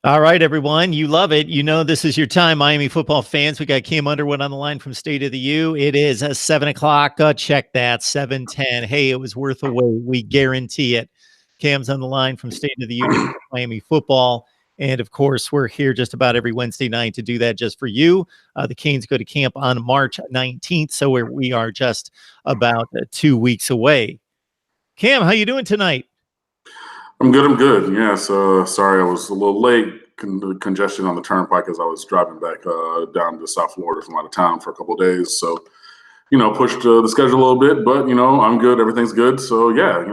All right, everyone. You love it. You know this is your time, Miami football fans. We got Cam Underwood on the line from State of the U. It is 7 o'clock. Check that, 7:10. Hey, it was worth a wait. We guarantee it. Cam's on the line from State of the U, Miami football. And, of course, we're here just about every Wednesday night to do that just for you. The Canes go to camp on March 19th, so we are just about 2 weeks away. Cam, how you doing tonight? I'm good. I'm good. Yes. Sorry, I was a little late. Congestion on the turnpike as I was driving back down to South Florida from out of town for a couple of days. So, pushed the schedule a little bit, but I'm good. Everything's good. So yeah,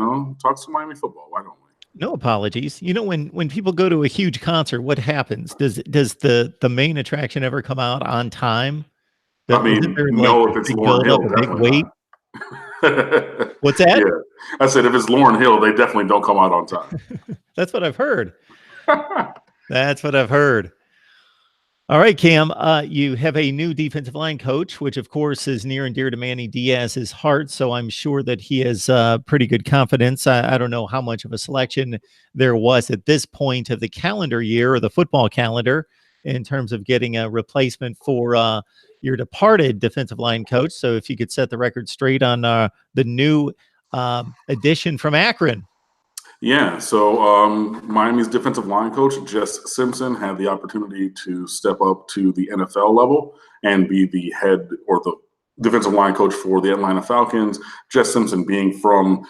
talk some Miami football. Why don't we? No apologies. When people go to a huge concert, what happens? Does the main attraction ever come out on time? I mean, no, if it's Lauryn Hill, a big definitely wait? not. What's that? Yeah, I said if it's Lauryn Hill, they definitely don't come out on time. That's what I've heard. That's what I've heard. All right, Cam, you have a new defensive line coach, which of course is near and dear to Manny Diaz's heart. So I'm sure that he has pretty good confidence. I don't know how much of a selection there was at this point of the calendar year or the football calendar in terms of getting a replacement for your departed defensive line coach. So if you could set the record straight on the new addition from Akron. Yeah, so Miami's defensive line coach, Jess Simpson, had the opportunity to step up to the NFL level and be the head or the defensive line coach for the Atlanta Falcons. Jess Simpson being from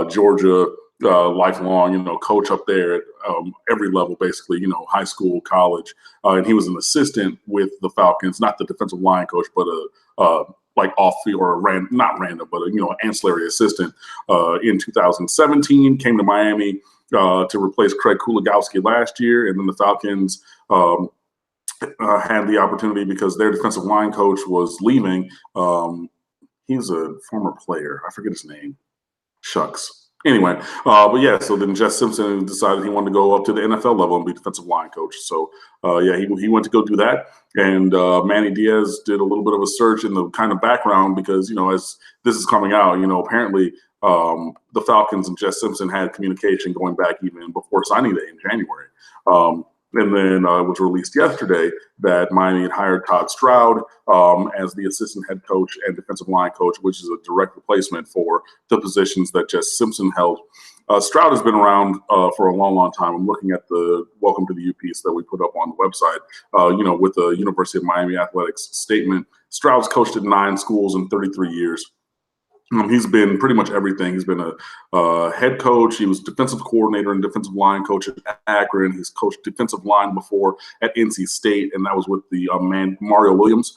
Georgia, lifelong, coach up there at every level, basically, high school, college. And he was an assistant with the Falcons, not the defensive line coach, but like off field or not random, but ancillary assistant in 2017, came to Miami to replace Craig Kuligowski last year. And then the Falcons had the opportunity because their defensive line coach was leaving. He's a former player. I forget his name. Shucks. Anyway, but yeah, so then Jess Simpson decided he wanted to go up to the NFL level and be defensive line coach. So yeah, he went to go do that. And Manny Diaz did a little bit of a search in the kind of background because, as this is coming out, apparently the Falcons and Jess Simpson had communication going back even before signing day in January. And then it was released yesterday that Miami had hired Todd Stroud as the assistant head coach and defensive line coach, which is a direct replacement for the positions that Jess Simpson held. Stroud has been around for a long, long time. I'm looking at the Welcome to the U piece that we put up on the website, with the University of Miami Athletics statement. Stroud's coached at 9 schools in 33 years. He's been pretty much everything. He's been a head coach. He was defensive coordinator and defensive line coach at Akron. He's coached defensive line before at NC State, and that was with the Mario Williams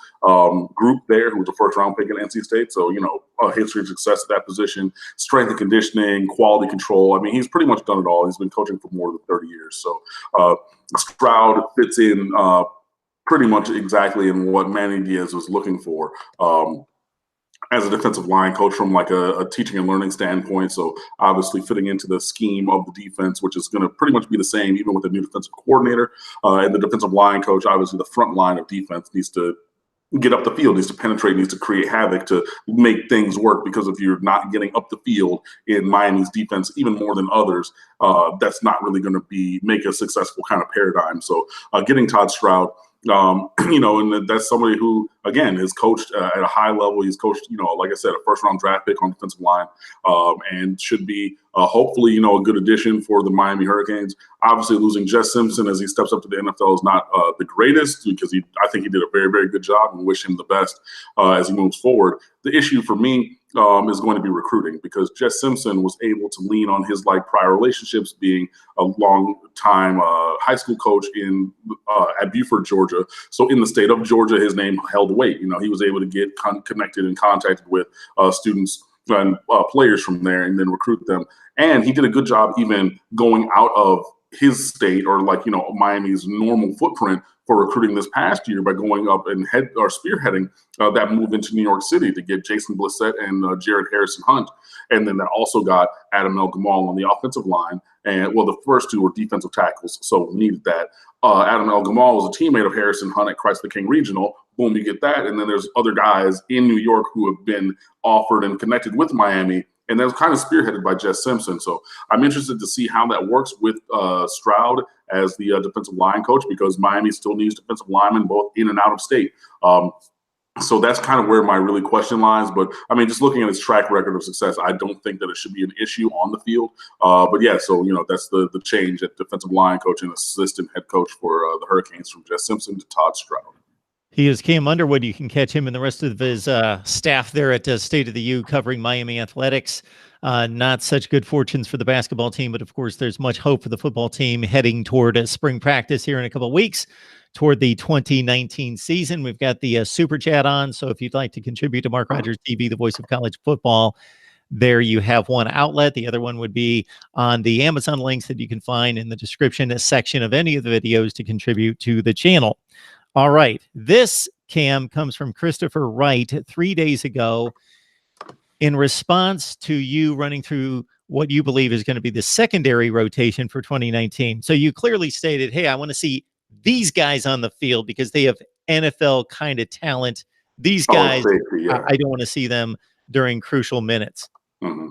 group there, who was a first-round pick at NC State. So, a history of success at that position, strength and conditioning, quality control. I mean, he's pretty much done it all. He's been coaching for more than 30 years. So Stroud fits in pretty much exactly in what Manny Diaz was looking for. As a defensive line coach from like a teaching and learning standpoint. So obviously fitting into the scheme of the defense, which is going to pretty much be the same, even with the new defensive coordinator. And the defensive line coach, obviously the front line of defense needs to get up the field, needs to penetrate, needs to create havoc to make things work. Because if you're not getting up the field in Miami's defense, even more than others, that's not really going to make a successful kind of paradigm. So getting Todd Stroud, and that's somebody who, again, is coached at a high level. He's coached, like I said, a first-round draft pick on defensive line, and should be hopefully, a good addition for the Miami Hurricanes. Obviously, losing Jess Simpson as he steps up to the NFL is not the greatest, because I think he did a very, very good job, and wish him the best as he moves forward. The issue for me is going to be recruiting, because Jess Simpson was able to lean on his prior relationships, being a long-time high school coach at Beaufort, Georgia. So in the state of Georgia, his name held weight. He was able to get connected and contacted with students and players from there, and then recruit them. And he did a good job even going out of his state, or Miami's normal footprint, for recruiting this past year by going up and spearheading that move into New York City to get Jason Blissett and Jared Harrison Hunt. And then that also got Adam El-Gamal on the offensive line. And the first two were defensive tackles, so we needed that. Adam El-Gamal was a teammate of Harrison Hunt at Christ the King Regional. Boom, you get that. And then there's other guys in New York who have been offered and connected with Miami. And that was kind of spearheaded by Jess Simpson. So I'm interested to see how that works with Stroud as the defensive line coach, because Miami still needs defensive linemen both in and out of state. So that's kind of where my really question lies. But I mean, just looking at his track record of success, I don't think that it should be an issue on the field. But yeah, so that's the change at defensive line coach and assistant head coach for the Hurricanes, from Jess Simpson to Todd Stroud. He is Cam Underwood. You can catch him and the rest of his staff there at State of the U covering Miami athletics. Not such good fortunes for the basketball team, but of course, there's much hope for the football team heading toward spring practice here in a couple of weeks toward the 2019 season. We've got the super chat on, so if you'd like to contribute to Mark Rogers TV, the voice of college football, there you have one outlet. The other one would be on the Amazon links that you can find in the description section of any of the videos to contribute to the channel. All right. This, Cam, comes from Christopher Wright 3 days ago in response to you running through what you believe is going to be the secondary rotation for 2019. So you clearly stated, hey, I want to see these guys on the field because they have NFL kind of talent. These guys, I don't want to see them during crucial minutes. Mm-hmm.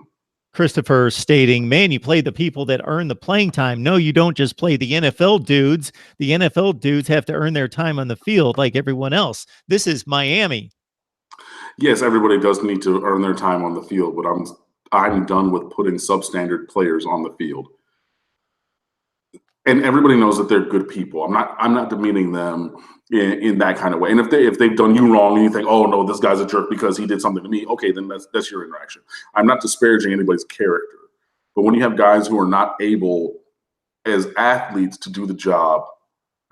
Christopher stating, man, you play the people that earn the playing time. No, you don't just play the NFL dudes. The NFL dudes have to earn their time on the field like everyone else. This is Miami. Yes, everybody does need to earn their time on the field, but I'm done with putting substandard players on the field. And everybody knows that they're good people. I'm not demeaning them in that kind of way. And if they've done you wrong and you think, oh no, this guy's a jerk because he did something to me, okay, then that's your interaction. I'm not disparaging anybody's character. But when you have guys who are not able as athletes to do the job,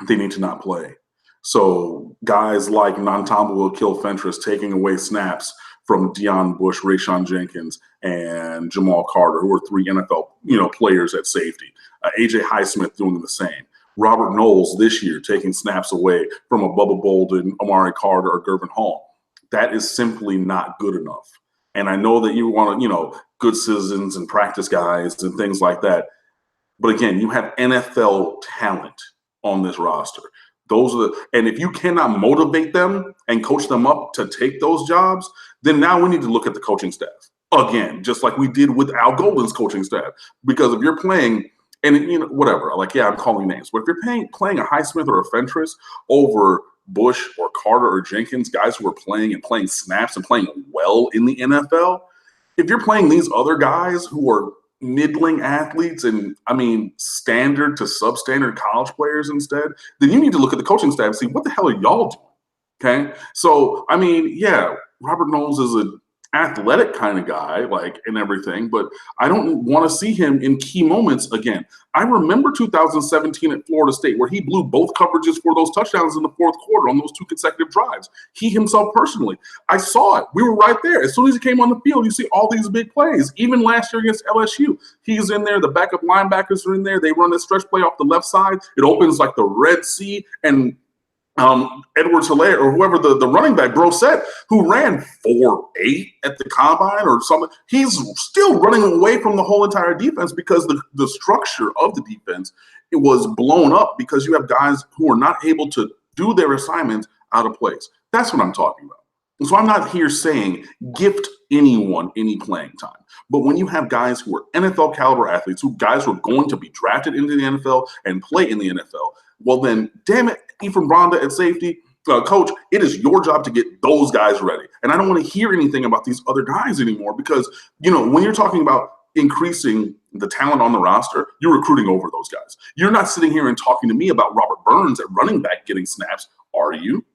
they need to not play. So guys like Nantambu Akil Fentress taking away snaps from Deion Bush, Rayshon Jenkins, and Jamal Carter, who are three NFL players at safety. AJ Highsmith doing the same. Robert Knowles this year taking snaps away from a Bubba Bolden, Amari Carter, or Gervin Hall. That is simply not good enough. And I know that you want good citizens and practice guys and things like that. But again, you have NFL talent on this roster. And if you cannot motivate them and coach them up to take those jobs, then now we need to look at the coaching staff again, just like we did with Al Golden's coaching staff. Because if you're playing, and whatever, I'm calling names, but if you're playing a Highsmith or a Fentress over Bush or Carter or Jenkins, guys who are playing and playing snaps and playing well in the NFL, if you're playing these other guys who are middling athletes and standard to substandard college players instead, then you need to look at the coaching staff and see what the hell are y'all doing. Okay. So, Robert Knowles is an athletic kind of guy, and everything, but I don't want to see him in key moments again. I remember 2017 at Florida State where he blew both coverages for those touchdowns in the fourth quarter on those two consecutive drives. He himself personally, I saw it. We were right there. As soon as he came on the field, you see all these big plays. Even last year against LSU, he's in there. The backup linebackers are in there. They run this stretch play off the left side. It opens like the Red Sea, and Edwards-Helaire or whoever the running back, Brissett, who ran 4.8 at the combine or something, he's still running away from the whole entire defense because the structure of the defense, it was blown up because you have guys who are not able to do their assignments out of place. That's what I'm talking about. And so I'm not here saying gift anyone any playing time. But when you have guys who are NFL caliber athletes, guys who are going to be drafted into the NFL and play in the NFL, well then, damn it, Ephraim Bronda at safety, coach, it is your job to get those guys ready. And I don't want to hear anything about these other guys anymore because, when you're talking about increasing the talent on the roster, you're recruiting over those guys. You're not sitting here and talking to me about Robert Burns at running back getting snaps. Are you?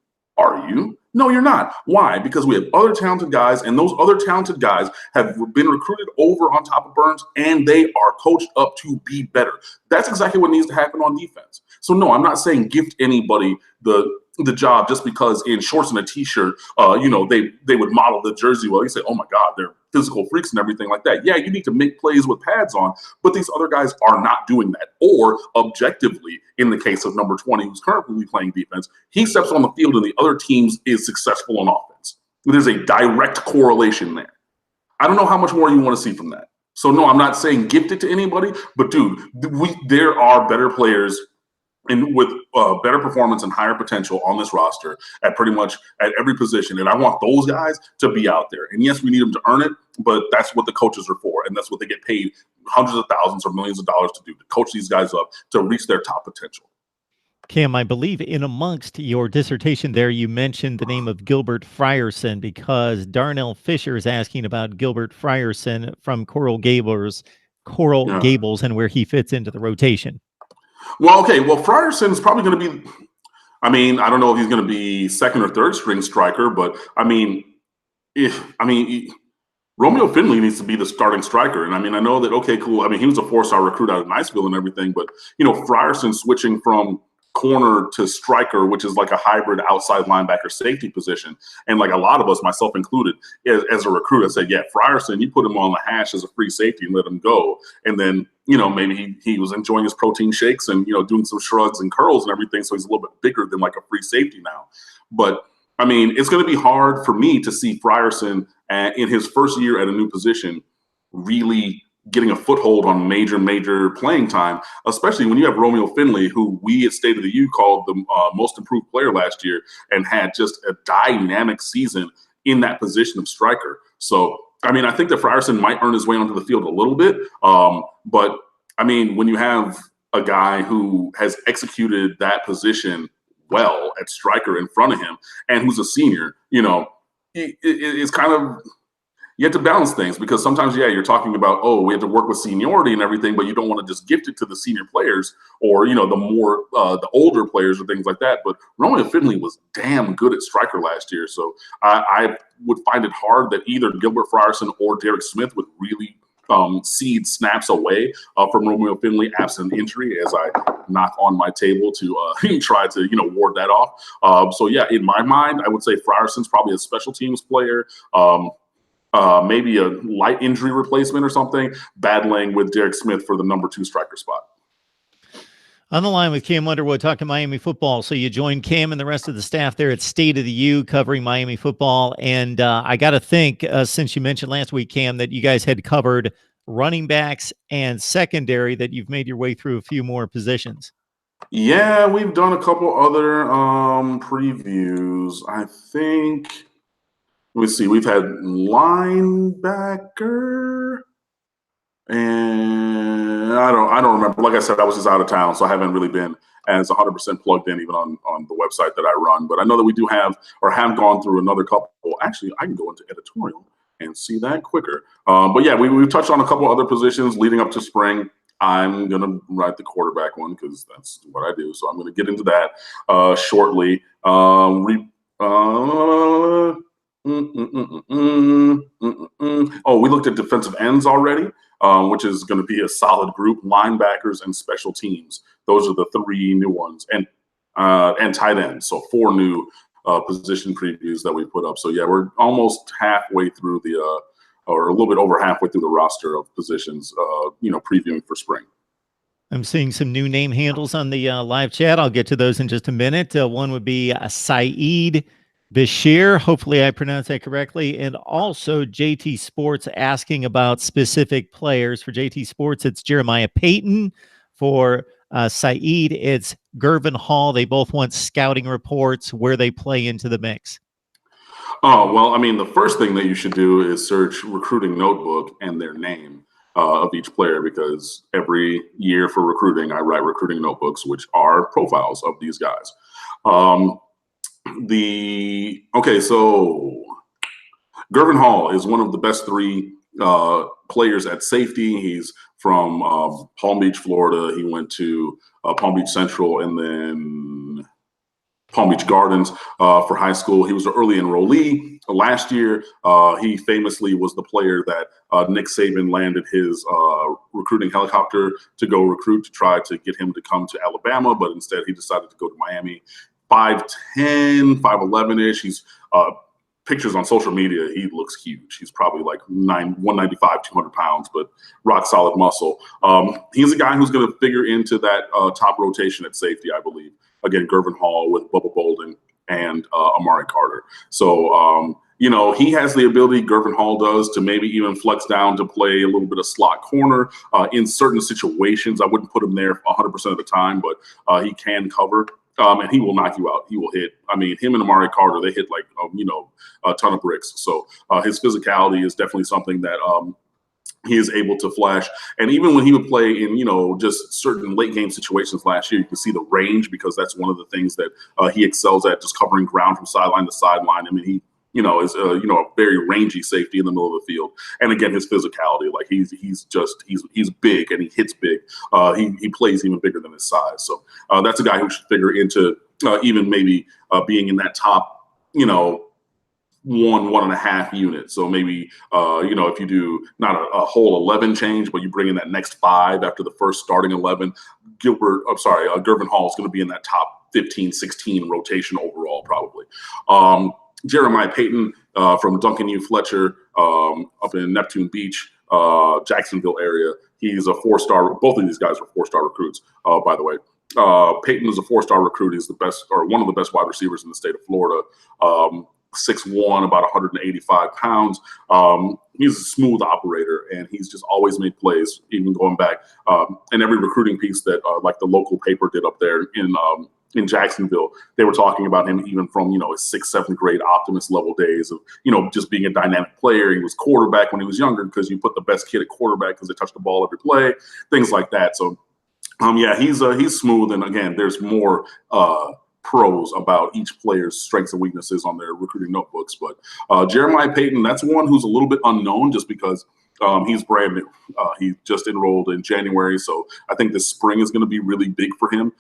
No, you're not. Why? Because we have other talented guys, and those other talented guys have been recruited over on top of Burns, and they are coached up to be better. That's exactly what needs to happen on defense. So, no, I'm not saying gift anybody the job just because in shorts and a T-shirt, they would model the jersey well. You say, oh, my God, they're physical freaks and everything like that. Yeah, you need to make plays with pads on, but these other guys are not doing that. Or objectively, in the case of number 20, who's currently playing defense, he steps on the field and the other team is successful on offense. There's a direct correlation there. I don't know how much more you want to see from that. So, no, I'm not saying gift it to anybody, but, dude, there are better players and with better performance and higher potential on this roster at pretty much at every position. And I want those guys to be out there. And yes, we need them to earn it, but that's what the coaches are for. And that's what they get paid hundreds of thousands or millions of dollars to do, to coach these guys up to reach their top potential. Cam, I believe in amongst your dissertation there, you mentioned the name of Gilbert Frierson because Darnell Fisher is asking about Gilbert Frierson from Coral Gables and where he fits into the rotation. Well, okay. Well, Frierson's probably going to be, I mean, I don't know if he's going to be second or third string striker, but Romeo Finley needs to be the starting striker. And I mean, I know that, okay, cool. I mean, he was a 4-star recruit out of Niceville and everything, but, Frierson switching from corner to striker, which is like a hybrid outside linebacker safety position. And like a lot of us, myself included, as a recruit, I said, yeah, Frierson, you put him on the hash as a free safety and let him go. And then, maybe he was enjoying his protein shakes and, doing some shrugs and curls and everything. So he's a little bit bigger than like a free safety now. But I mean, it's going to be hard for me to see Frierson in his first year at a new position really getting a foothold on major playing time, especially when you have Romeo Finley, who we at State of the U called the most improved player last year and had just a dynamic season in that position of striker. So, I mean, I think that Frierson might earn his way onto the field a little bit. But, I mean, when you have a guy who has executed that position well at striker in front of him and who's a senior, it's kind of – you have to balance things because sometimes, you're talking about, we have to work with seniority and everything, but you don't want to just gift it to the senior players or, the older players or things like that. But Romeo Finley was damn good at striker last year. So I would find it hard that either Gilbert Frierson or Derek Smith would really cede snaps away from Romeo Finley absent injury as I knock on my table to try to, ward that off. So, in my mind, I would say Frierson's probably a special teams player. Maybe a light injury replacement or something, battling with Derek Smith for the number 2 striker spot. On the line with Cam Underwood talking Miami football. So you joined Cam and the rest of the staff there at State of the U covering Miami football. And I got to think, since you mentioned last week, Cam, that you guys had covered running backs and secondary, that you've made your way through a few more positions. Yeah, we've done a couple other previews. I think... Let me see. We've had linebacker, and I don't remember. Like I said, I was just out of town, so I haven't really been as 100% plugged in even on the website that I run. But I know that we do have gone through another couple. Actually, I can go into editorial and see that quicker. But yeah, we've touched on a couple other positions leading up to spring. I'm going to write the quarterback one because that's what I do. So I'm going to get into that shortly. We looked at defensive ends already, which is going to be a solid group. Linebackers and special teams. Those are the 3 new ones, and tight ends. So 4 new position previews that we put up. So yeah, we're almost halfway through or a little bit over halfway through the roster of positions. Previewing for spring. I'm seeing some new name handles on the live chat. I'll get to those in just a minute. One would be Saeed Bashir, hopefully I pronounced that correctly, and also JT Sports asking about specific players. For JT Sports, it's Jeremiah Payton. For Saeed, it's Gervin Hall. They both want scouting reports where they play into the mix. Oh, well, I mean, the first thing that you should do is search Recruiting Notebook and their name of each player, because every year for recruiting, I write recruiting notebooks, which are profiles of these guys. So Gervin Hall is one of the best 3 players at safety. He's from Palm Beach, Florida. He went to Palm Beach Central and then Palm Beach Gardens for high school. He was an early enrollee last year. He famously was the player that Nick Saban landed his recruiting helicopter to go recruit to try to get him to come to Alabama, but instead he decided to go to Miami. 5'10", 5'11"-ish. He's pictures on social media. He looks huge. He's probably like 195, 200 pounds, but rock solid muscle. He's a guy who's going to figure into that top rotation at safety, I believe. Again, Gervin Hall with Bubba Bolden and Amari Carter. So, he has the ability, Gervin Hall does, to maybe even flex down to play a little bit of slot corner in certain situations. I wouldn't put him there 100% of the time, but he can cover. And he will knock you out. He will hit. I mean, him and Amari Carter, they hit like, a ton of bricks. So his physicality is definitely something that he is able to flash. And even when he would play in, just certain late game situations last year, you can see the range, because that's one of the things that he excels at, just covering ground from sideline to sideline. I mean, he is a very rangy safety in the middle of the field. And again, his physicality, like he's big and he hits big. He plays even bigger than his size. So that's a guy who should figure into even maybe being in that top, 1.5 units. So maybe, if you do not a whole 11 change, but you bring in that next 5 after the first starting 11, Gervin Hall is going to be in that top 15, 16 rotation overall, probably. Jeremiah Payton from Duncan U. Fletcher up in Neptune Beach, Jacksonville area. He's a 4-star. Both of these guys are 4-star recruits, by the way. Payton is a 4-star recruit. He's the best, or one of the best wide receivers in the state of Florida. 6'1", about 185 pounds. He's a smooth operator, and he's just always made plays, even going back. And every recruiting piece that like the local paper did up there in Jacksonville, they were talking about him even from, his 6th, 7th grade Optimist level days of, just being a dynamic player. He was quarterback when he was younger, because you put the best kid at quarterback because they touch the ball every play, things like that. So, he's smooth. And again, there's more pros about each player's strengths and weaknesses on their recruiting notebooks. But Jeremiah Payton, that's one who's a little bit unknown, just because he's brand new. He just enrolled in January, so I think this spring is going to be really big for him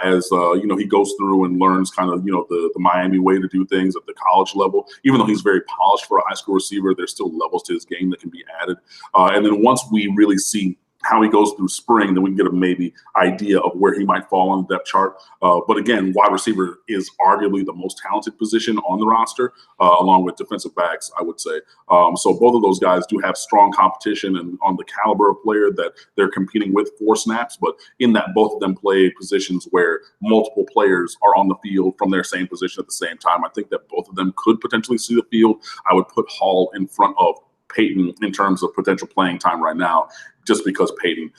as he goes through and learns kind of the Miami way to do things at the college level. Even though he's very polished for a high school receiver, there's still levels to his game that can be added. And then once we really see how he goes through spring, then we can get a maybe idea of where he might fall on the depth chart. But again, wide receiver is arguably the most talented position on the roster, along with defensive backs, I would say. So both of those guys do have strong competition and on the caliber of player that they're competing with for snaps. But in that, both of them play positions where multiple players are on the field from their same position at the same time. I think that both of them could potentially see the field. I would put Hall in front of Payton in terms of potential playing time right now, just because Payton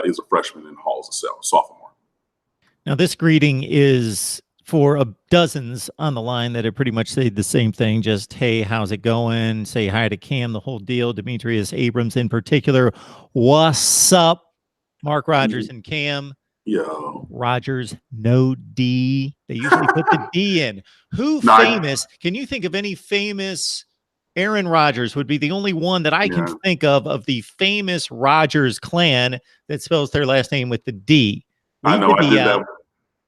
is a freshman and Hall is a sophomore. Now, this greeting is for dozens on the line that have pretty much said the same thing. Just, hey, how's it going? Say hi to Cam, the whole deal. Demetrius Abrams in particular. What's up? Mark Rogers and Cam. Yo. Rogers, no D. They usually put the D in. Who famous? Can you think of any famous? Aaron Rodgers would be the only one that I can think of the famous Rodgers clan that spells their last name with the D. I know.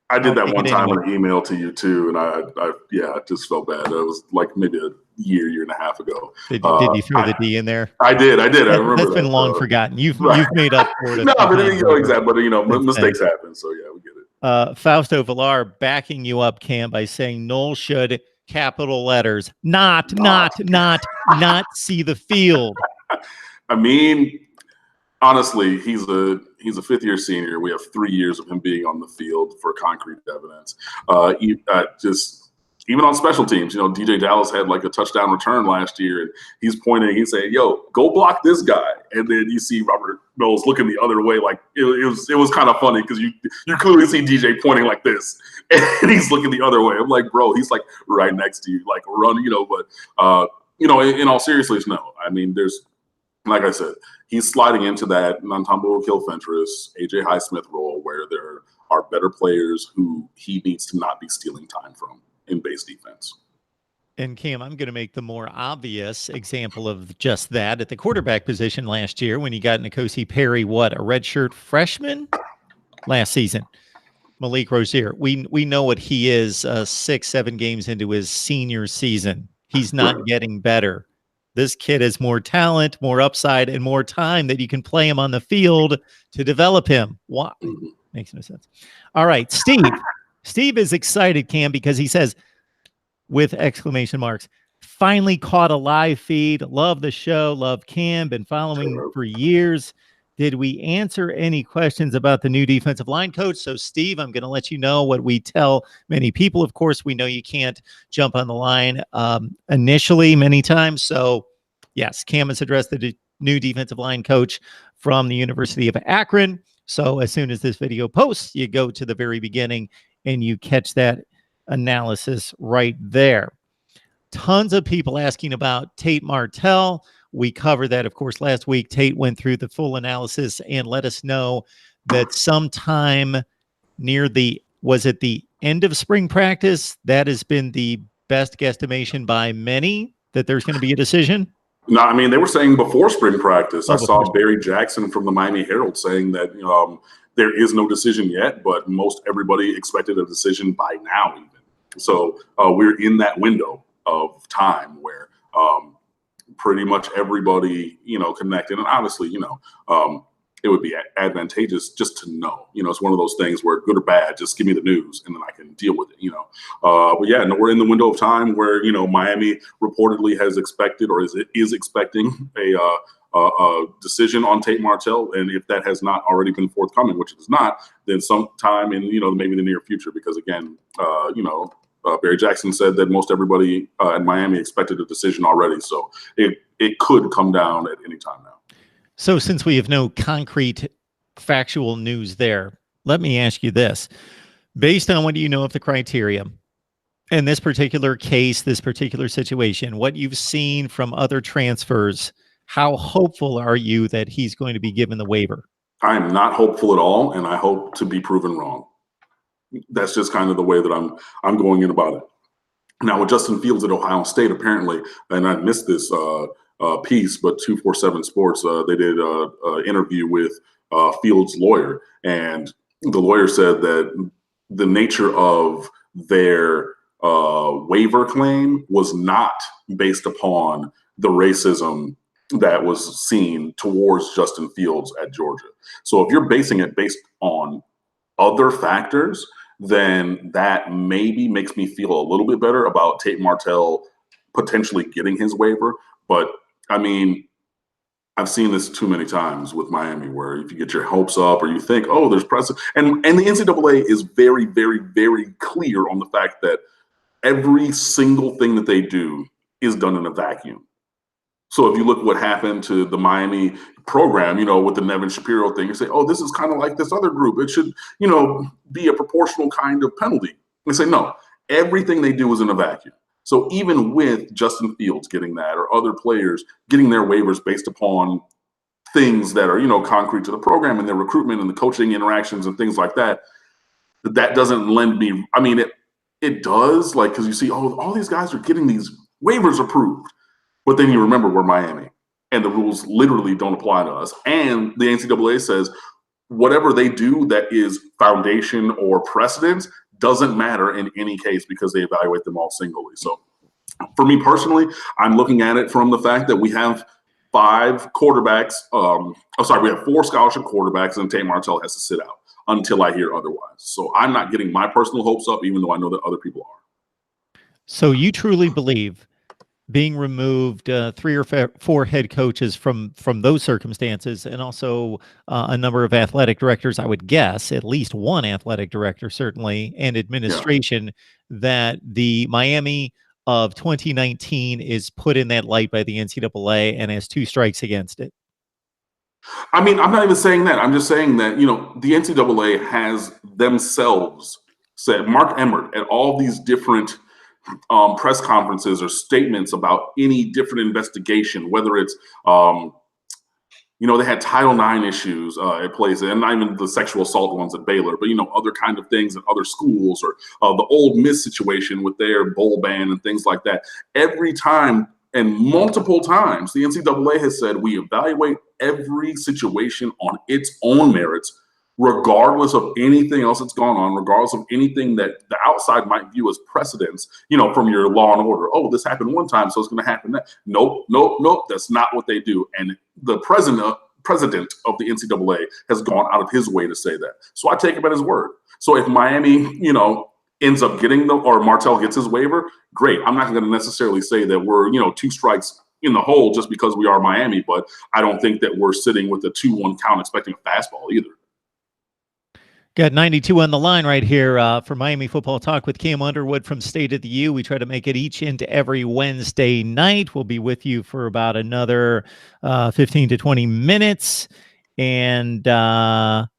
I did that one time in an email to you too, and I just felt bad. It was like maybe a year and a half ago. Did you throw the D in there? I did. I remember that's been long forgotten. You've made up for it. No, but exactly. But mistakes happen. So yeah, we get it. Fausto Villar backing you up, Cam, by saying Noel should capital letters not see the field. I mean, honestly, he's a 5th-year senior. We have 3 years of him being on the field for concrete evidence. Just even on special teams, DJ Dallas had like a touchdown return last year, and he's pointing, he's saying, yo, go block this guy. And then you see Robert Knowles looking the other way. Like it was kind of funny because you clearly see DJ pointing like this, and he's looking the other way. I'm like, bro, he's like right next to you, like run, but in all seriousness, no. I mean, there's, like I said, he's sliding into that Nantambo Kilfentress, AJ Highsmith role where there are better players who he needs to not be stealing time from in base defense. And Cam, I'm going to make the more obvious example of just that at the quarterback position last year when he got N'Kosi Perry, a redshirt freshman last season. Malik Rozier, we know what he is 6-7 games into his senior season. He's not getting better. This kid has more talent, more upside, and more time that you can play him on the field to develop him. Why? Makes no sense. All right, Steve. Steve is excited, Cam, because he says, with exclamation marks, finally caught a live feed. Love the show. Love Cam. Been following for years. did we answer any questions about the new defensive line coach? So, Steve, I'm going to let you know what we tell many people. Of course, we know you can't jump on the line initially many times. So, yes, Cam has addressed the new defensive line coach from the University of Akron. So, as soon as this video posts, you go to the very beginning and you catch that analysis right there. Tons of people asking about Tate Martell. We covered that, of course, last week. Tate went through the full analysis and let us know that sometime near was it the end of spring practice? That has been the best guesstimation by many that there's going to be a decision. No, I mean, they were saying before spring practice. Oh, I saw Barry Jackson from the Miami Herald saying that there is no decision yet, but most everybody expected a decision by now even. So we're in that window of time where pretty much everybody, connected. And obviously, it would be advantageous just to know, it's one of those things where good or bad, just give me the news and then I can deal with it, But yeah, no, we're in the window of time where, Miami reportedly has expected or is expecting a decision on Tate Martell. And if that has not already been forthcoming, which it is not, then sometime in, maybe the near future, because again, Barry Jackson said that most everybody in Miami expected a decision already. So it could come down at any time now. So since we have no concrete factual news there, let me ask you this. Based on what you know of the criteria, in this particular case, this particular situation, what you've seen from other transfers, how hopeful are you that he's going to be given the waiver? I am not hopeful at all, and I hope to be proven wrong. That's just kind of the way that I'm going in about it. Now with Justin Fields at Ohio State, apparently, and I missed this piece, but 247 Sports, they did an interview with Fields' lawyer, and the lawyer said that the nature of their waiver claim was not based upon the racism that was seen towards Justin Fields at Georgia. So if you're basing it based on other factors, then that maybe makes me feel a little bit better about Tate Martell potentially getting his waiver. But I mean, I've seen this too many times with Miami, where if you get your hopes up or you think, oh, there's precedent, and the NCAA is very, very, very clear on the fact that every single thing that they do is done in a vacuum. So if you look what happened to the Miami program, with the Nevin Shapiro thing, you say, oh, this is kind of like this other group. It should, be a proportional kind of penalty. And they say, no, everything they do is in a vacuum. So even with Justin Fields getting that or other players getting their waivers based upon things that are, concrete to the program and their recruitment and the coaching interactions and things like that, that doesn't lend me, I mean, it does, like, because you see, oh, all these guys are getting these waivers approved. But then you remember we're Miami and the rules literally don't apply to us. And the NCAA says whatever they do that is foundation or precedence doesn't matter in any case because they evaluate them all singly. So for me personally, I'm looking at it from the fact that we have 5 quarterbacks. We have 4 scholarship quarterbacks and Tate Martell has to sit out until I hear otherwise. So I'm not getting my personal hopes up, even though I know that other people are. So you truly believe being removed 3 or 4 head coaches from those circumstances, and also a number of athletic directors, I would guess at least one athletic director certainly, and administration, that the Miami of 2019 is put in that light by the NCAA and has 2 strikes against it. I mean, I'm not even saying that. I'm just saying that, the NCAA has themselves said, Mark Emmert at all these different press conferences or statements about any different investigation, whether it's, they had Title IX issues at places, and not even the sexual assault ones at Baylor, but, other kind of things at other schools, or the Ole Miss situation with their bowl ban and things like that. Every time and multiple times, the NCAA has said we evaluate every situation on its own merits, regardless of anything else that's gone on, regardless of anything that the outside might view as precedents, from your law and order. Oh, this happened one time, so it's going to happen that. Nope. That's not what they do. And the president of the NCAA has gone out of his way to say that. So I take him at his word. So if Miami, ends up getting or Martell gets his waiver, great. I'm not going to necessarily say that we're, 2 strikes, in the hole just because we are Miami, but I don't think that we're sitting with a 2-1 count expecting a fastball either. Got 92 on the line right here for Miami Football Talk with Cam Underwood from State of the U. We try to make it each and every Wednesday night. We'll be with you for about another 15 to 20 minutes. And want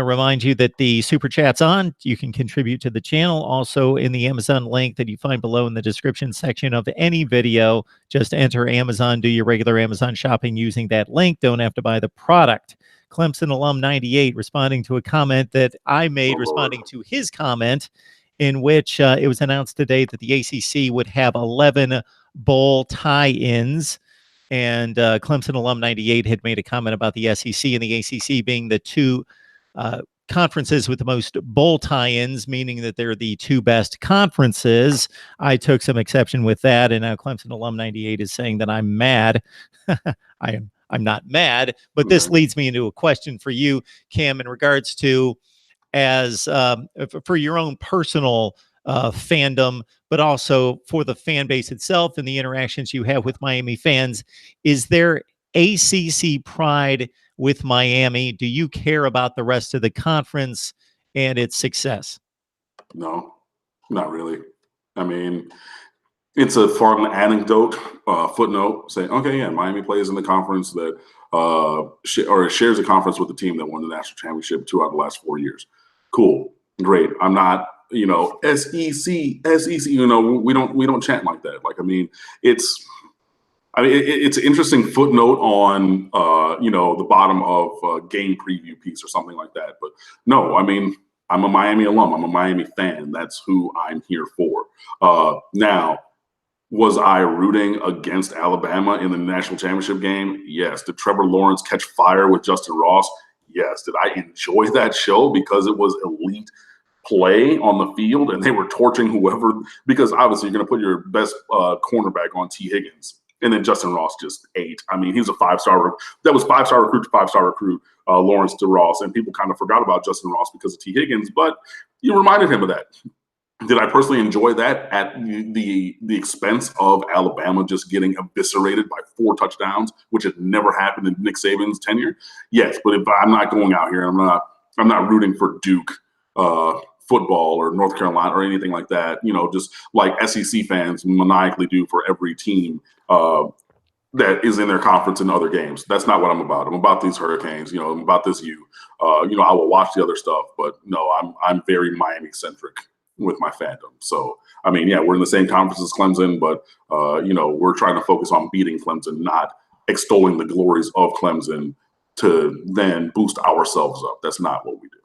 to remind you that the Super Chat's on. You can contribute to the channel. Also in the Amazon link that you find below in the description section of any video. Just enter Amazon, do your regular Amazon shopping using that link. Don't have to buy the product. Clemson alum 98 responding to a comment that I made, responding to his comment, in which it was announced today that the ACC would have 11 bowl tie-ins. And Clemson alum 98 had made a comment about the SEC and the ACC being the two conferences with the most bowl tie-ins, meaning that they're the two best conferences. I took some exception with that, and now Clemson alum 98 is saying that I'm mad. I'm not mad, but this leads me into a question for you, Cam, in regards to as for your own personal fandom, but also for the fan base itself and the interactions you have with Miami fans. Is there ACC pride with Miami? Do you care about the rest of the conference and its success? No, not really. I mean, it's a fun anecdote, footnote, saying, okay, yeah, Miami plays in the conference that or shares a conference with the team that won the national championship 2 out of the last 4 years. Cool, great. I'm not, SEC, we don't chant like that. Like, I mean, it's an interesting footnote on, the bottom of a game preview piece or something like that. But no, I mean, I'm a Miami alum. I'm a Miami fan. That's who I'm here for. Now, was I rooting against Alabama in the national championship game? Yes. Did Trevor Lawrence catch fire with Justin Ross? Yes. Did I enjoy that show because it was elite play on the field and they were torching whoever? Because obviously you're going to put your best cornerback on T. Higgins. And then Justin Ross just ate. I mean, he was a 5-star. That was 5-star recruit to 5-star recruit, Lawrence to Ross. And people kind of forgot about Justin Ross because of T. Higgins. But you reminded him of that. Did I personally enjoy that at the expense of Alabama just getting eviscerated by 4 touchdowns, which had never happened in Nick Saban's tenure? Yes, but if I'm not going out here, I'm not rooting for Duke football or North Carolina or anything like that. Just like SEC fans maniacally do for every team that is in their conference in other games. That's not what I'm about. I'm about these Hurricanes. I'm about this U. I will watch the other stuff, but no, I'm very Miami centric with my fandom. So, I mean, yeah, we're in the same conference as Clemson, but, we're trying to focus on beating Clemson, not extolling the glories of Clemson to then boost ourselves up. That's not what we do.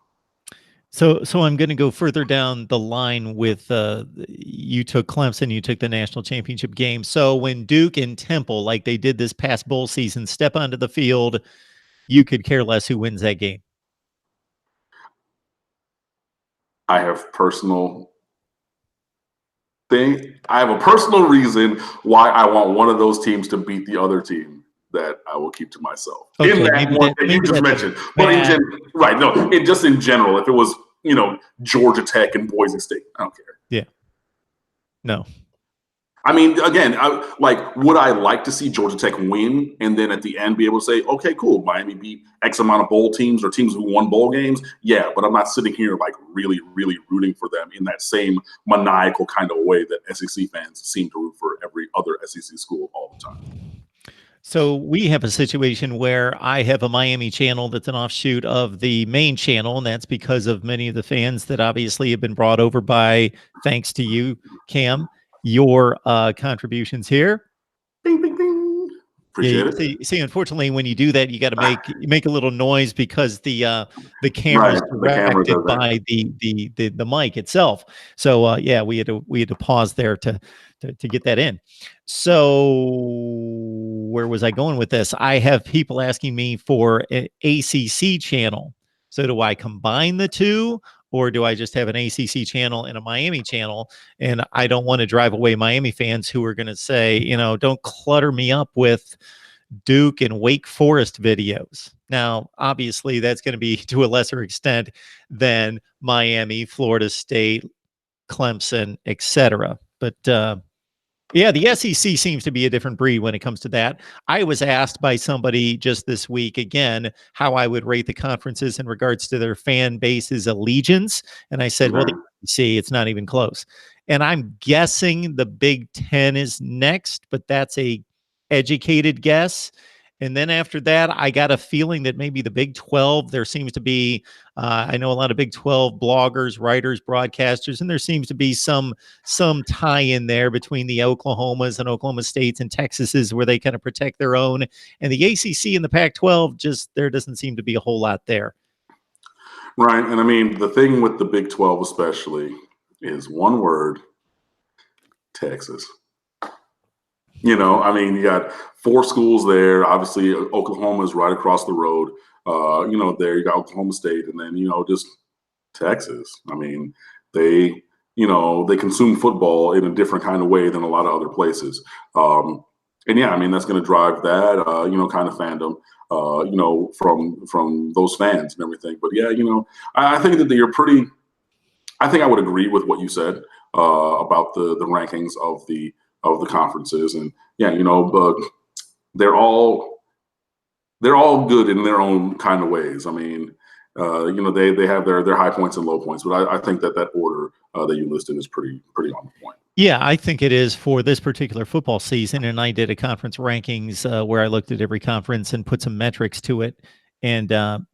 So I'm going to go further down the line with you took Clemson, you took the national championship game. So when Duke and Temple, like they did this past bowl season, step onto the field, you could care less who wins that game. I have a personal reason why I want one of those teams to beat the other team that I will keep to myself. Okay, in that one that you just mentioned. But just in general, if it was, Georgia Tech and Boise State, I don't care. Yeah. No. I mean, again, would I like to see Georgia Tech win and then at the end be able to say, okay, cool, Miami beat X amount of bowl teams or teams who won bowl games? Yeah, but I'm not sitting here really, really rooting for them in that same maniacal kind of way that SEC fans seem to root for every other SEC school all the time. So we have a situation where I have a Miami channel that's an offshoot of the main channel, and that's because of many of the fans that obviously have been brought over by, thanks to you, Cam, your contributions here. Bing, bing, bing. Appreciate it. See, unfortunately, when you do that, you got to make a little noise because the camera is directed by the mic itself. So yeah, we had to pause there to get that in. So where was I going with this? I have people asking me for an ACC channel. So do I combine the two? Or do I just have an ACC channel and a Miami channel? And I don't want to drive away Miami fans who are going to say, don't clutter me up with Duke and Wake Forest videos. Now, obviously, that's going to be to a lesser extent than Miami, Florida State, Clemson, etc. But Yeah, the SEC seems to be a different breed when it comes to that. I was asked by somebody just this week again how I would rate the conferences in regards to their fan base's allegiance, and I said, "Well, the Okay. SEC, it's not even close." And I'm guessing the Big Ten is next, but that's a educated guess. And then after that, I got a feeling that maybe the Big 12. There seems to be, I know a lot of Big 12 bloggers, writers, broadcasters, and there seems to be some tie in there between the Oklahomas and Oklahoma States and Texases where they kind of protect their own. And the ACC and the Pac-12, just there doesn't seem to be a whole lot there. Right. And I mean, the thing with the Big 12 especially is one word, Texas. I mean, you got 4 schools there. Obviously, Oklahoma is right across the road. There you got Oklahoma State, and then just Texas. I mean, they consume football in a different kind of way than a lot of other places. And yeah, I mean that's going to drive that kind of fandom. From those fans and everything. But yeah, I think that you're pretty. I think I would agree with what you said about the rankings of the conferences, and yeah, but they're all good in their own kind of ways. I mean, they have their high points and low points, but I think that order that you listed is pretty on point. Yeah, I think it is for this particular football season. And I did a conference rankings where I looked at every conference and put some metrics to it and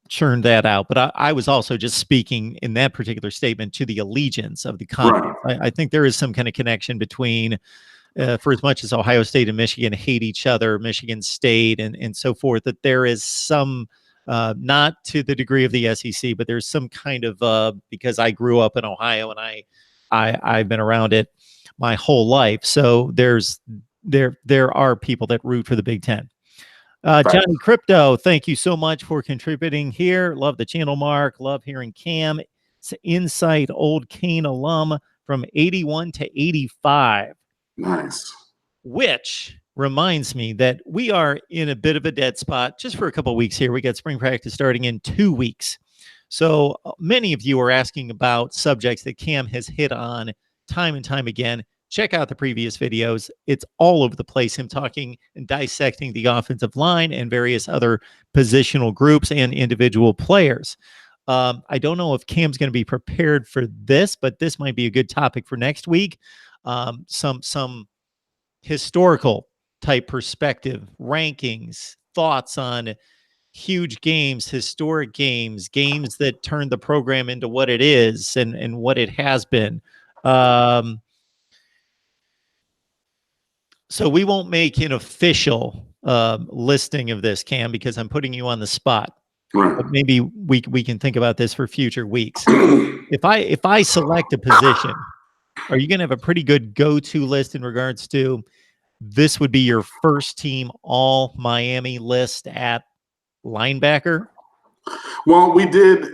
churned that out. But I was also just speaking in that particular statement to the allegiance of the conference. Right. I think there is some kind of connection between, for as much as Ohio State and Michigan hate each other, Michigan State and so forth, that there is some, not to the degree of the SEC, but there's some kind of, because I grew up in Ohio and I've been around it my whole life. So there are people that root for the Big Ten. Johnny Crypto, thank you so much for contributing here. Love the channel, Mark. Love hearing Cam. It's Insight, old Kane alum from 81 to 85. Nice. Which reminds me that we are in a bit of a dead spot just for a couple of weeks here. We got spring practice starting in 2 weeks. So many of you are asking about subjects that Cam has hit on time and time again. Check out the previous videos. It's all over the place, him talking and dissecting the offensive line and various other positional groups and individual players. I don't know if Cam's going to be prepared for this, but this might be a good topic for next week. Some historical type perspective, rankings, thoughts on huge games, historic games, games that turned the program into what it is and what it has been. So we won't make an official listing of this, Cam, because I'm putting you on the spot. Right. But maybe we can think about this for future weeks. If I select a position, are you going to have a pretty good go-to list in regards to this would be your first team all Miami list at linebacker? Well, we did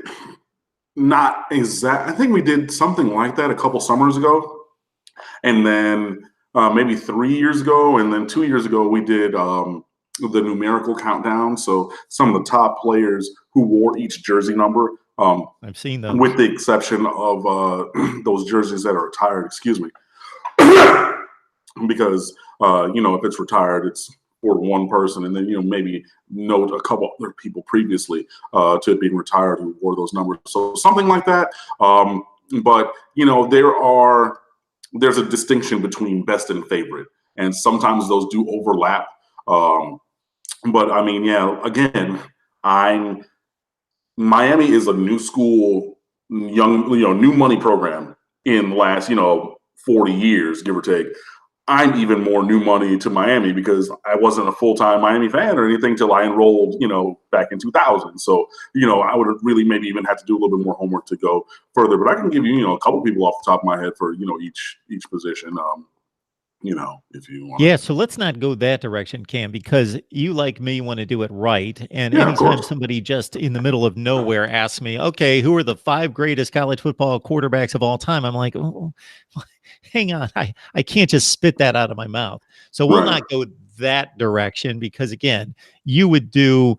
not exact. I think we did something like that a couple summers ago, and then maybe 3 years ago, and then 2 years ago we did the numerical countdown. So some of the top players who wore each jersey number. I've seen them, with the exception of those jerseys that are retired. Excuse me, because if it's retired, it's for one person, and then maybe note a couple other people previously to it being retired who wore those numbers. So something like that. But there's a distinction between best and favorite, and sometimes those do overlap. But I mean, yeah, again, Miami is a new school, new money program in the last 40 years, give or take. I'm even more new money to Miami because I wasn't a full-time Miami fan or anything till I enrolled, back in 2000. So, I would have really maybe even had to do a little bit more homework to go further. But I can give you, a couple people off the top of my head for, each position, if you want. Yeah, so let's not go that direction, Cam, because you, like me, want to do it right. And Yeah, anytime somebody just in the middle of nowhere asks me, okay, who are the 5 greatest college football quarterbacks of all time? I'm like, oh, hang on. I can't just spit that out of my mouth. So we'll not go that direction because, again, you would do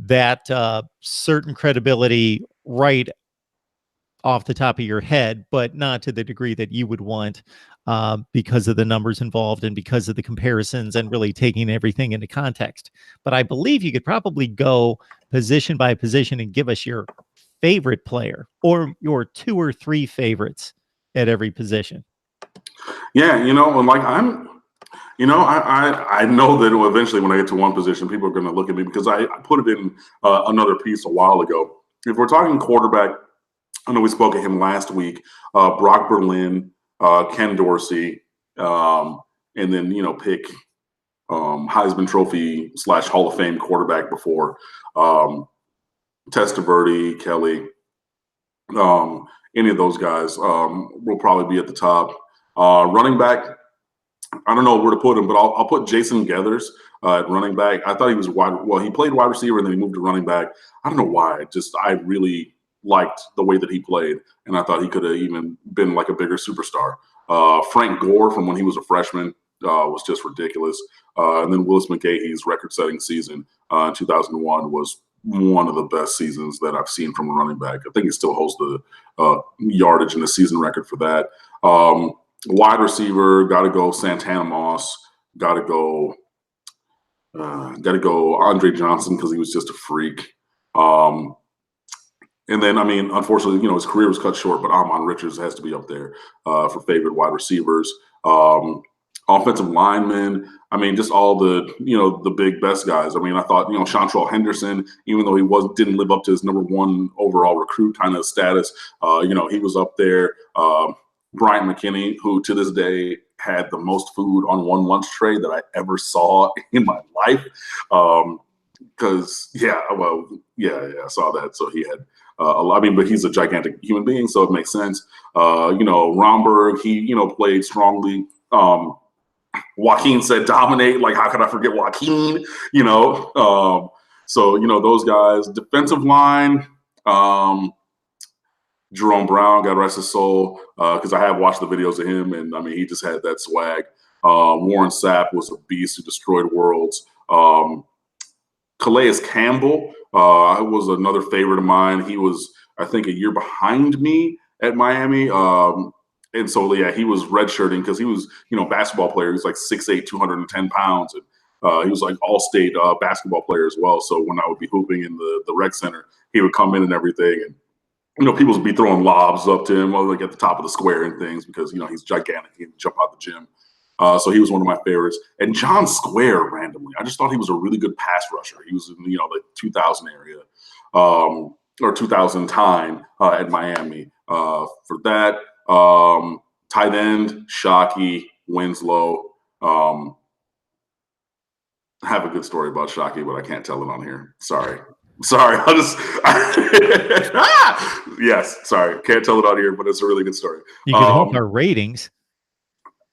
that certain credibility right off the top of your head, but not to the degree that you would want because of the numbers involved and because of the comparisons and really taking everything into context. But I believe you could probably go position by position and give us your favorite player or your 2 or 3 favorites at every position. Yeah, and like I know that eventually when I get to one position, people are going to look at me because I put it in another piece a while ago. If we're talking quarterback, I know we spoke of him last week. Brock Berlin, Ken Dorsey, and then pick Heisman Trophy / Hall of Fame quarterback before Testaverde, Kelly. Any of those guys will probably be at the top. Running back, I don't know where to put him, but I'll put Jason Gathers at running back. I thought he was he played wide receiver and then he moved to running back. I don't know why. I really liked the way that he played, and I thought he could have even been like a bigger superstar. Frank Gore from when he was a freshman was just ridiculous. And then Willis McGahee's record-setting season in 2001 was one of the best seasons that I've seen from a running back. I think he still holds the yardage and the season record for that. Wide receiver, got to go Santana Moss. Got to go Andre Johnson because he was just a freak. And then, unfortunately, his career was cut short, but Amon Richards has to be up there for favorite wide receivers. Offensive linemen, just all the big best guys. I thought, Chantrell Henderson, even though he didn't live up to his #1 overall recruit kind of status, he was up there. Bryant McKinney, who to this day had the most food on one lunch tray that I ever saw in my life. Because, I saw that. So he had a lot, but he's a gigantic human being, so it makes sense. Romberg, he, played strongly. Joaquin said dominate. Like, how could I forget Joaquin? So, those guys. Defensive line, Jerome Brown, God rest his soul, because I have watched the videos of him, and he just had that swag. Warren Sapp was a beast who destroyed worlds. Calais Campbell was another favorite of mine. He was, I think, a year behind me at Miami. And so, he was redshirting because he was, basketball player. He was like 6'8", 210 pounds. And he was like all-state basketball player as well. So when I would be hooping in the rec center, he would come in and everything. And people would be throwing lobs up to him, like at the top of the square and things, because he's gigantic. He can jump out the gym. So he was one of my favorites. And John Square, randomly, I just thought he was a really good pass rusher. He was in the 2000 area or 2000 time at Miami. For that, tight end, Shockey, Winslow. I have a good story about Shockey, but I can't tell it on here. Sorry. I'll just yes, sorry, can't tell it on here, but it's a really good story. You can help our ratings.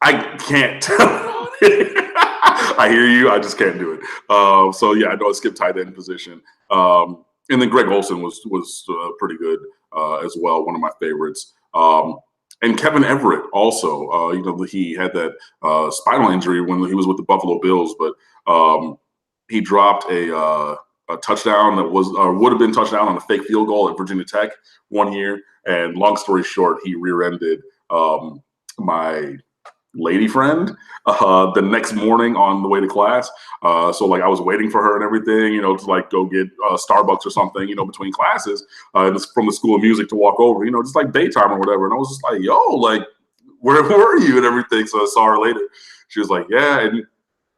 I can't tell. I hear you. I just can't do it. So yeah, I know I skipped tight end position. And then Greg Olson was pretty good as well, one of my favorites. And Kevin Everett also. He had that spinal injury when he was with the Buffalo Bills, but he dropped a touchdown that would have been touchdown on a fake field goal at Virginia Tech one year. And long story short, he rear-ended my lady friend the next morning on the way to class. So I was waiting for her and everything, to go get Starbucks or something, between classes from the School of Music to walk over, just like daytime or whatever. And I was just like, yo, where were you and everything? So I saw her later. She was like, yeah.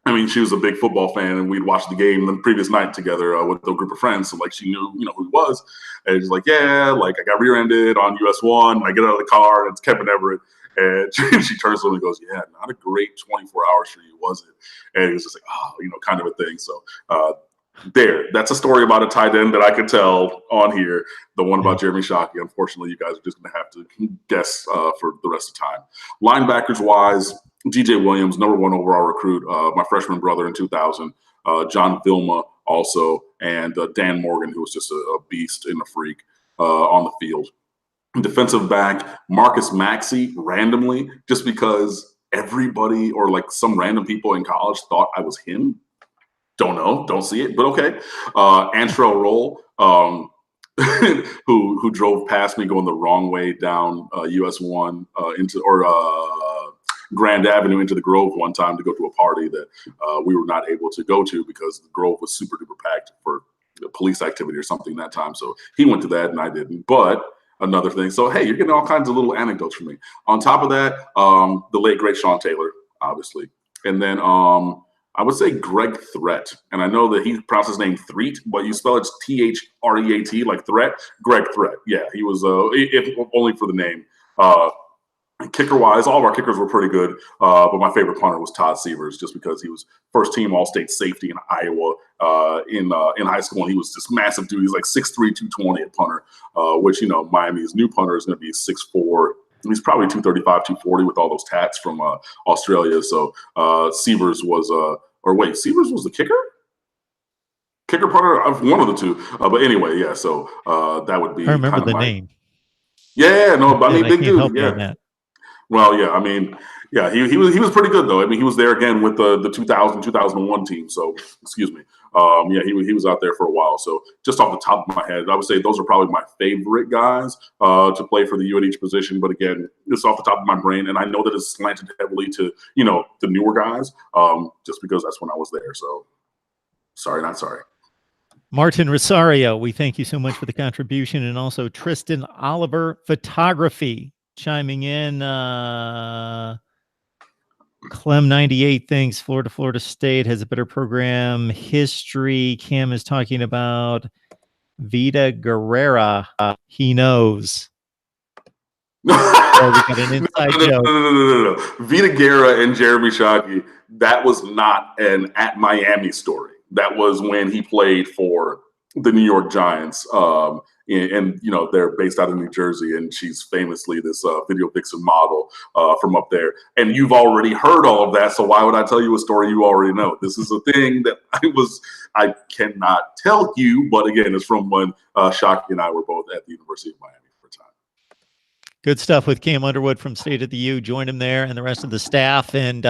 And she was a big football fan, and we'd watched the game the previous night together with a group of friends. So she knew, who he was. And she's like, yeah, I got rear-ended on US 1. I get out of the car, and it's Kevin Everett. And she turns to him and goes, yeah, not a great 24 hours for you, was it? And he was just like, oh, kind of a thing. So that's a story about a tight end that I could tell on here. The one about Jeremy Shockey, unfortunately, you guys are just going to have to guess for the rest of the time. Linebackers-wise, DJ Williams, #1 overall recruit, my freshman brother in 2000. John Vilma also, and Dan Morgan, who was just a beast and a freak on the field. Defensive back, Marcus Maxey, randomly, just because everybody or some random people in college thought I was him. Don't know, don't see it, but okay. Antrell Roll, who drove past me going the wrong way down US 1 into Grand Avenue into the Grove one time to go to a party that we were not able to go to because the Grove was super duper packed for police activity or something that time. So he went to that and I didn't. But another thing. So, hey, you're getting all kinds of little anecdotes from me. On top of that, the late, great Sean Taylor, obviously. And then I would say Greg Threat. And I know that he pronounced his name Threat, but you spell it Threat, like threat. Greg Threat. Yeah, he was, if only for the name. Kicker-wise, all of our kickers were pretty good, but my favorite punter was Todd Severs, just because he was first-team All-State safety in Iowa in high school, and he was this massive dude. He's like 6'3", 220 at punter, which, you know, Miami's new punter is going to be 6'4". He's probably 235, 240 with all those tats from Australia. So Severs was Severs was the kicker? Kicker punter? One of the two. But anyway, yeah, so that would be I remember kind of the my name. Yeah, no, but I mean, big can't help dude. you Yeah. on that. Well, yeah, I mean, yeah, he was pretty good though. I mean, he was there again with the 2001 team. So, excuse me. Yeah, he was out there for a while. So, just off the top of my head, I would say those are probably my favorite guys to play for the UNH position. But again, it's off the top of my brain, and I know that it's slanted heavily to the newer guys, just because that's when I was there. So, sorry, not sorry. Martin Rosario, we thank you so much for the contribution, and also Tristan Oliver Photography chiming in. Clem 98 thinks Florida State has a better program history. Cam is talking about Vita Guerrera. He knows. Oh, we got an inside joke. No. Vita Guerra and Jeremy Shockey, that was not an at Miami story. That was when he played for the New York Giants. And they're based out of New Jersey, and she's famously this video vixen model from up there. And you've already heard all of that, so why would I tell you a story you already know? This is a thing that I cannot tell you, but again, it's from when Shockey and I were both at the University of Miami. Good stuff with Cam Underwood from State of the U. Join him there and the rest of the staff. And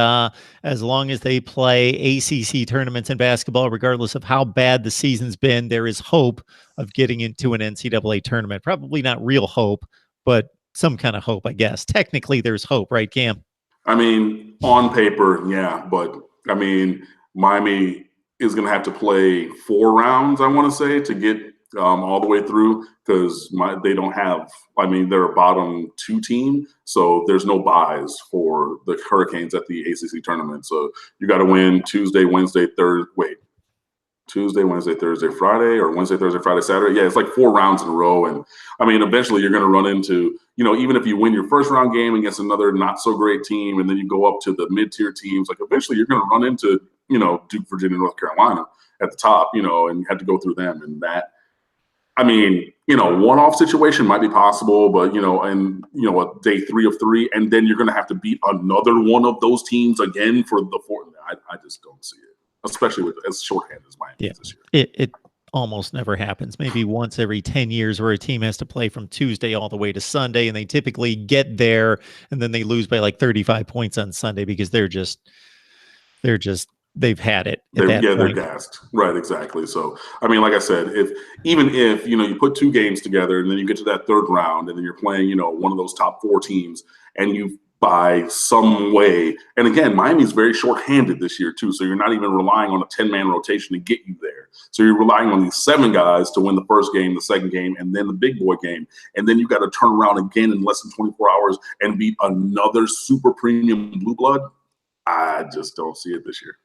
as long as they play ACC tournaments in basketball, regardless of how bad the season's been, there is hope of getting into an NCAA tournament. Probably not real hope, but some kind of hope, I guess. Technically, there's hope, right, Cam? I mean, on paper, yeah. But, I mean, Miami is going to have to play 4 rounds, I want to say, to get all the way through, because they don't have, I mean, they're a bottom 2 team, so there's no buys for the Hurricanes at the ACC tournament. So you got to win Tuesday, Wednesday, Thursday, Friday, or Wednesday, Thursday, Friday, Saturday. Yeah, it's like 4 rounds in a row. And I mean, eventually you're going to run into, even if you win your first round game against another not so great team, and then you go up to the mid-tier teams, like eventually you're going to run into, Duke, Virginia, North Carolina at the top, and you have to go through them. And that, I mean, one-off situation might be possible, but, a day 3 of 3, and then you're going to have to beat another one of those teams again for the 4th. I just don't see it, especially with as shorthanded as Miami is this year. It almost never happens. Maybe once every 10 years where a team has to play from Tuesday all the way to Sunday, and they typically get there, and then they lose by like 35 points on Sunday because they've had it. They're gassed. Right, exactly. So, I mean, like I said, even if you put 2 games together and then you get to that 3rd round and then you're playing, one of those top 4 teams, and you by some way, and again, Miami's very shorthanded this year too, so you're not even relying on a 10-man rotation to get you there. So you're relying on these 7 guys to win the first game, the second game, and then the big boy game, and then you got to turn around again in less than 24 hours and beat another super premium blue blood. I just don't see it this year.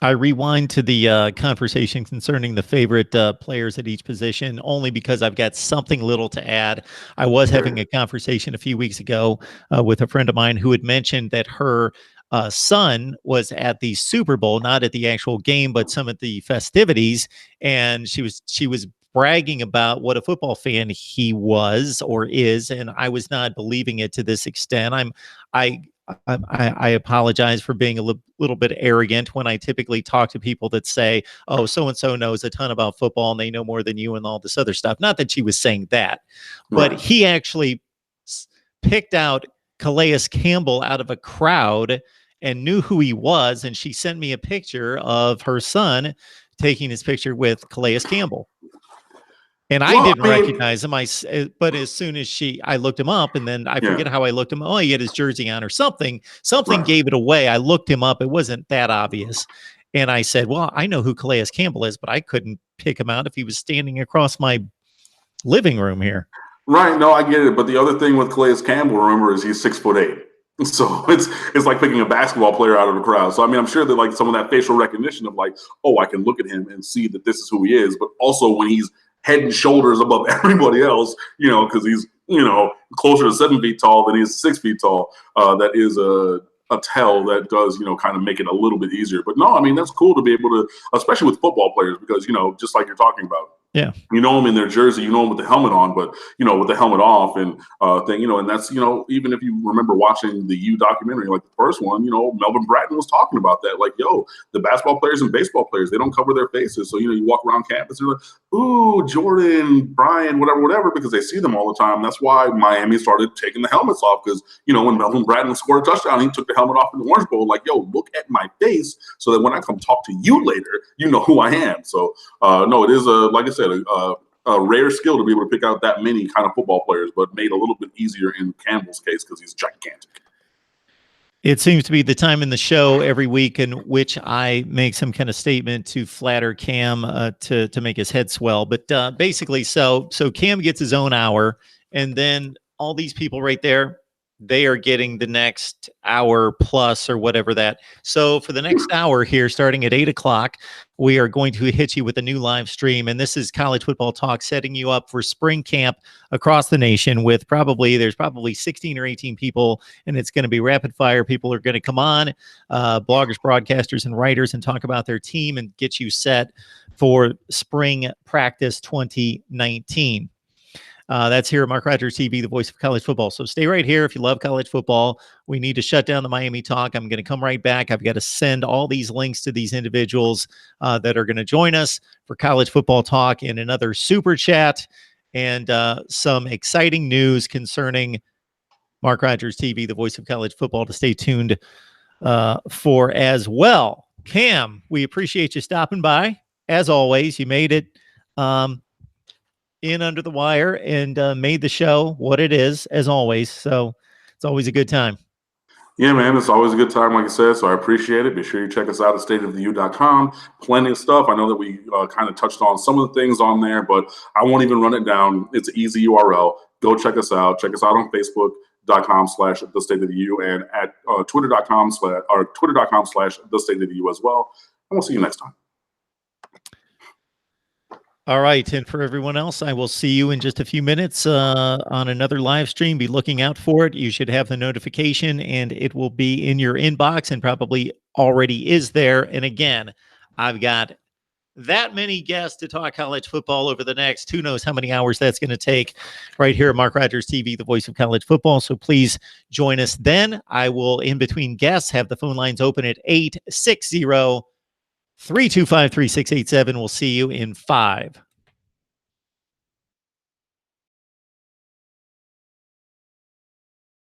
I rewind to the conversation concerning the favorite players at each position, only because I've got something little to add. I was having a conversation a few weeks ago with a friend of mine who had mentioned that her son was at the Super Bowl, not at the actual game, but some of the festivities. And she was bragging about what a football fan he was or is. And I was not believing it to this extent. I apologize for being a little bit arrogant when I typically talk to people that say, oh, so-and-so knows a ton about football and they know more than you and all this other stuff. Not that she was saying that, but he actually picked out Calais Campbell out of a crowd and knew who he was. And she sent me a picture of her son taking his picture with Calais Campbell. And I didn't recognize him. But as soon as I looked him up, and then I forget how I looked him. Oh, he had his jersey on or something. Something gave it away. I looked him up. It wasn't that obvious. And I said, well, I know who Calais Campbell is, but I couldn't pick him out if he was standing across my living room here. Right. No, I get it. But the other thing with Calais Campbell, remember, is he's 6'8". So it's like picking a basketball player out of the crowd. So, I mean, I'm sure that like some of that facial recognition of like, oh, I can look at him and see that this is who he is. But also when he's head and shoulders above everybody else, because he's, closer to 7 feet tall than he is 6 feet tall, that is a tell that does, kind of make it a little bit easier. But no, I mean, that's cool to be able to, especially with football players, because, just like you're talking about. Yeah. You know him in their jersey, you know him with the helmet on, but, with the helmet off and and that's, even if you remember watching the U documentary, like the first one, Melvin Bratton was talking about that. Like, the basketball players and baseball players, they don't cover their faces. So, you walk around campus and you're like, ooh, Jordan, Brian, whatever, because they see them all the time. That's why Miami started taking the helmets off because, when Melvin Bratton scored a touchdown, he took the helmet off in the Orange Bowl, like, look at my face so that when I come talk to you later, you know who I am. So, no, it is like I said, a rare skill to be able to pick out that many kind of football players, but made a little bit easier in Campbell's case because he's gigantic. It seems to be the time in the show every week in which I make some kind of statement to flatter Cam to make his head swell. But basically, so Cam gets his own hour, and then all these people right there, they are getting the next hour plus or whatever that. So for the next hour here, starting at 8 o'clock, we are going to hit you with a new live stream. And this is College Football Talk, setting you up for spring camp across the nation with there's probably 16 or 18 people, and it's going to be rapid fire. People are going to come on, bloggers, broadcasters, and writers, and talk about their team and get you set for spring practice 2019. That's here at Mark Rogers TV, the voice of college football. So stay right here if you love college football. We need to shut down the Miami talk. I'm going to come right back. I've got to send all these links to these individuals that are going to join us for college football talk in another super chat and some exciting news concerning Mark Rogers TV, the voice of college football, to stay tuned for as well. Cam, we appreciate you stopping by. As always, you made it in under the wire and made the show what it is, as always. So it's always a good time. Yeah, man, it's always a good time, like I said, so I appreciate it. Be sure you check us out at stateoftheu.com. Plenty of stuff. I know that we kind of touched on some of the things on there, but I won't even run it down. It's an easy URL. Go check us out. Check us out on Facebook.com/thestateoftheu and at Twitter.com/thestateoftheu as well. And we'll see you next time. All right. And for everyone else, I will see you in just a few minutes on another live stream. Be looking out for it. You should have the notification, and it will be in your inbox and probably already is there. And again, I've got that many guests to talk college football over the next, who knows how many hours that's going to take, right here at Mark Rogers TV, the voice of college football. So please join us then. I will, in between guests, have the phone lines open at 860-325-3687. We'll see you in 5,